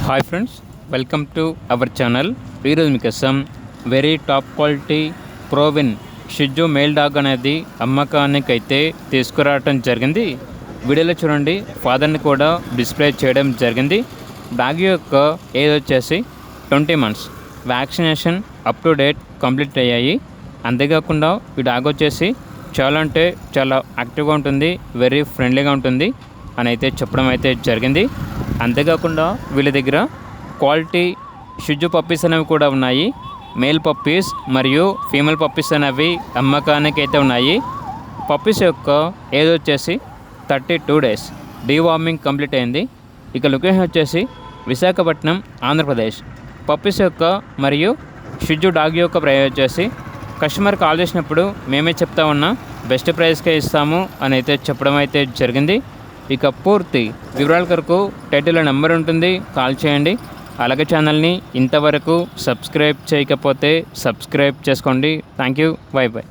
Hi friends, welcome to our channel. ఈరోజు మీకోసం very top quality proven షిజు male dog అనేది అమ్మకానికి అయితే తీసుకురావటం జరిగింది. వీడియోలో చూడండి, ఫాదర్ని కూడా డిస్ప్లే చేయడం జరిగింది. డాగ్ యొక్క ఏజ్ వచ్చేసి 20 months. Vaccination up to date complete అయ్యాయి. అంతేకాకుండా ఈ డాగ్ వచ్చేసి చాలా అంటే చాలా యాక్టివ్గా ఉంటుంది, వెరీ ఫ్రెండ్లీగా ఉంటుంది అని అయితే చెప్పడం అయితే జరిగింది. అంతేకాకుండా వీళ్ళ దగ్గర క్వాలిటీ షిజు పప్పీస్ అనేవి కూడా ఉన్నాయి. మేల్ పప్పీస్ మరియు ఫీమేల్ పప్పీస్ అనేవి అమ్మకానికి అయితే ఉన్నాయి. పప్పీస్ యొక్క ఏజ్ వచ్చేసి 32 days. డీవార్మింగ్ కంప్లీట్ అయింది. ఇక లొకేషన్ వచ్చేసి విశాఖపట్నం, ఆంధ్రప్రదేశ్. పప్పీస్ యొక్క మరియు షిజు డాగ్ యొక్క ప్రైస్ వచ్చేసి కస్టమర్ కాల్ చేసినప్పుడు మేమే చెప్తా ఉన్నా బెస్ట్ ప్రైస్కే ఇస్తాము అని అయితే చెప్పడం అయితే జరిగింది. ఇక పూర్తి వివరాల కొరకు టైటిల్లో నెంబర్ ఉంటుంది, కాల్ చేయండి. అలాగే ఛానల్ని ఇంతవరకు సబ్స్క్రైబ్ చేయకపోతే సబ్స్క్రైబ్ చేసుకోండి. Thank you, by by.